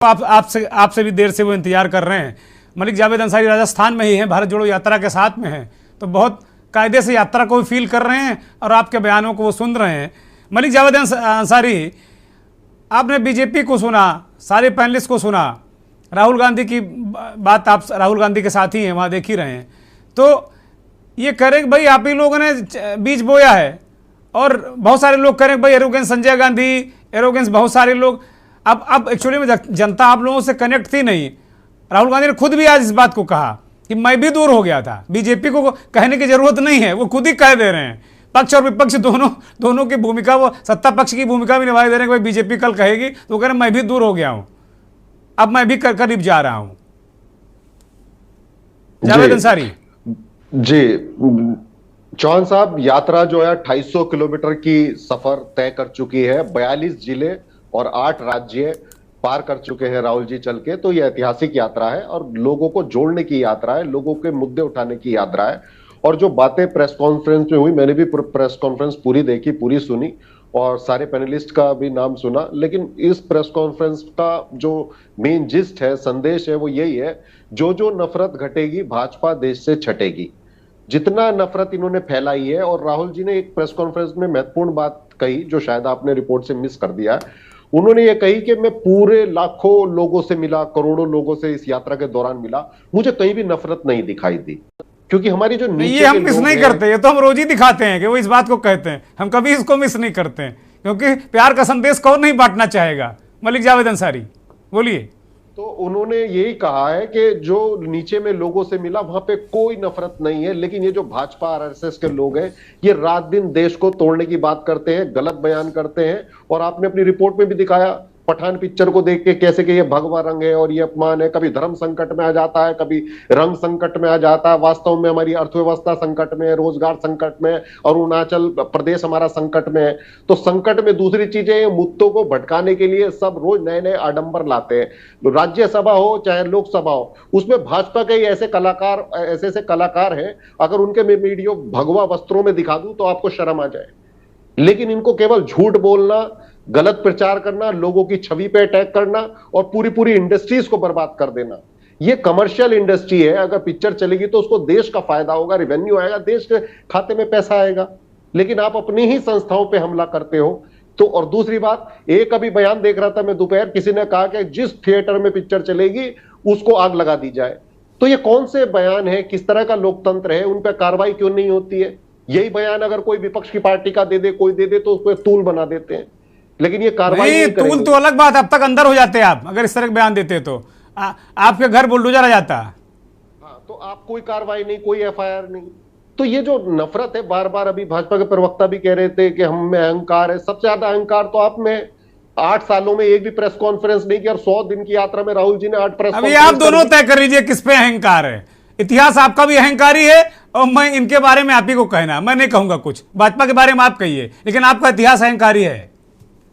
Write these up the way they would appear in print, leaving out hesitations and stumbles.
आपसे भी देर से वो इंतजार कर रहे हैं। मलिक जावेद अंसारी राजस्थान में ही हैं, भारत जोड़ो यात्रा के साथ में हैं, तो बहुत कायदे से यात्रा को भी फील कर रहे हैं और आपके बयानों को वो सुन रहे हैं। मलिक जावेद अंसारी, आपने बीजेपी को सुना, सारे पैनलिस्ट को सुना, राहुल गांधी की बात, आप राहुल गांधी के साथ ही हैं, वहाँ देख ही रहे हैं, तो ये कह रहे कि भाई आप ही लोगों ने बीज बोया है, और बहुत सारे लोग कह रहे हैं भाई एरोगेंस संजय गांधी, एरोगेंस बहुत सारे लोग। अब एक्चुअली में जनता आप लोगों से कनेक्ट थी नहीं। राहुल गांधी ने खुद भी आज इस बात को कहा कि मैं भी दूर हो गया था, बीजेपी को कहने की जरूरत नहीं है, वो खुद ही कह दे रहे हैं। पक्ष और विपक्ष दोनों की भूमिका, वो सत्ता पक्ष की भूमिका भी निभाई दे रहे हैं कि भाई बीजेपी कल कहेगी, तो कह रहे हैं मैं भी दूर हो गया हूं, अब मैं भी करीब जा रहा हूं। जावेद अंसारी जी, चौहान साहब, यात्रा जो है 250 किलोमीटर की सफर तय कर चुकी है, 42 जिले और 8 राज्य पार कर चुके हैं राहुल जी चल के। तो यह ऐतिहासिक यात्रा है और लोगों को जोड़ने की यात्रा है, लोगों के मुद्दे उठाने की यात्रा है। और जो बातें प्रेस कॉन्फ्रेंस में हुई, मैंने भी प्रेस कॉन्फ्रेंस पूरी देखी, पूरी सुनी और सारे पैनलिस्ट का भी नाम सुना, लेकिन इस प्रेस कॉन्फ्रेंस का जो मेन जिस्ट है, संदेश है, वो यही है, जो नफरत घटेगी भाजपा देश से छटेगी। जितना नफरत इन्होंने फैलाई है, और राहुल जी ने एक प्रेस कॉन्फ्रेंस में महत्वपूर्ण बात कही जो शायद आपने रिपोर्ट से मिस कर दिया है। उन्होंने ये कही कि मैं पूरे लाखों लोगों से मिला, करोड़ों लोगों से इस यात्रा के दौरान मिला, मुझे कहीं भी नफरत नहीं दिखाई दी। क्योंकि हमारी जो ये हम मिस नहीं करते, ये तो हम रोज ही दिखाते हैं कि वो इस बात को कहते हैं, हम कभी इसको मिस नहीं करते हैं, क्योंकि प्यार का संदेश कौन नहीं बांटना चाहेगा। मलिक जावेद अंसारी बोलिए। तो उन्होंने यही कहा है कि जो नीचे में लोगों से मिला वहां पे कोई नफरत नहीं है, लेकिन ये जो भाजपा आरएसएस के लोग हैं, ये रात दिन देश को तोड़ने की बात करते हैं, गलत बयान करते हैं। और आपने अपनी रिपोर्ट में भी दिखाया पठान पिक्चर को देख के कैसे कि ये भगवा रंग है और ये अपमान है, कभी धर्म संकट में आ जाता है, कभी रंग संकट में आ जाता है। वास्तव में हमारी अर्थव्यवस्था संकट में है, रोजगार संकट में है, और अरुणाचल प्रदेश हमारा संकट में है। तो संकट में दूसरी चीजें, मुद्दों को भटकाने के लिए सब रोज नए नए आडंबर लाते हैं। राज्यसभा हो चाहे लोकसभा हो, उसमें भाजपा के ऐसे कलाकार हैं, अगर उनके मैं वीडियो भगवा वस्त्रों में दिखा दूं तो आपको शर्म आ जाए। लेकिन इनको केवल झूठ बोलना, गलत प्रचार करना, लोगों की छवि पे अटैक करना और पूरी इंडस्ट्रीज को बर्बाद कर देना। ये कमर्शियल इंडस्ट्री है, अगर पिक्चर चलेगी तो उसको देश का फायदा होगा, रेवेन्यू आएगा, देश के खाते में पैसा आएगा। लेकिन आप अपनी ही संस्थाओं पे हमला करते हो। तो और दूसरी बात, एक अभी बयान देख रहा था मैं दोपहर, किसी ने कहा कि जिस थिएटर में पिक्चर चलेगी उसको आग लगा दी जाए। तो ये कौन से बयान है, किस तरह का लोकतंत्र है, उन पर कार्रवाई क्यों नहीं होती है? यही बयान अगर कोई विपक्ष की पार्टी का दे दे, कोई दे दे, तो उसको तूल बना देते हैं। लेकिन ये कार्रवाई नहीं करेंगे। तूल तो अलग बात, अब तक अंदर हो जाते हैं आप, अगर इस तरह के बयान देते तो आपके घर बुलडोजर आ जाता। हाँ, तो आप कोई कार्रवाई नहीं, कोई एफआईआर नहीं। तो ये जो नफरत है, बार बार अभी भाजपा के प्रवक्ता भी कह रहे थे कि हम में अहंकार है। सबसे ज्यादा अहंकार तो आप में। 8 सालों में एक भी प्रेस कॉन्फ्रेंस नहीं की, और 100 दिन की यात्रा में राहुल जी ने 8 प्रेस अभी आप दोनों तय कर लीजिए किस पे अहंकार है। इतिहास आपका भी अहंकारी है, और मैं इनके बारे में आप ही को कहना, मैं नहीं कहूंगा कुछ, भाजपा के बारे में आप कहिए, लेकिन आपका इतिहास अहंकारी है।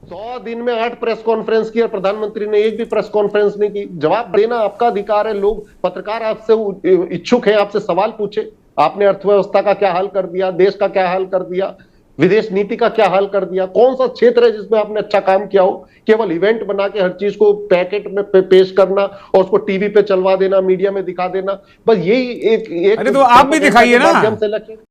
100 दिन में 8 प्रेस कॉन्फ्रेंस की और प्रधानमंत्री ने एक भी प्रेस कॉन्फ्रेंस नहीं की। जवाब देना आपका अधिकार है। लोग, पत्रकार आपसे इच्छुक हैं, आपसे सवाल पूछे। आपने अर्थव्यवस्था का क्या हाल कर दिया, देश का क्या हाल कर दिया, विदेश नीति का क्या हाल कर दिया? कौन सा क्षेत्र है जिसमें आपने अच्छा काम किया हो? केवल इवेंट बना के हर चीज को पैकेट में पेश करना और उसको टीवी पे चलवा देना, मीडिया में दिखा देना, बस यही एक अरे तो आप भी दिखाइए ना।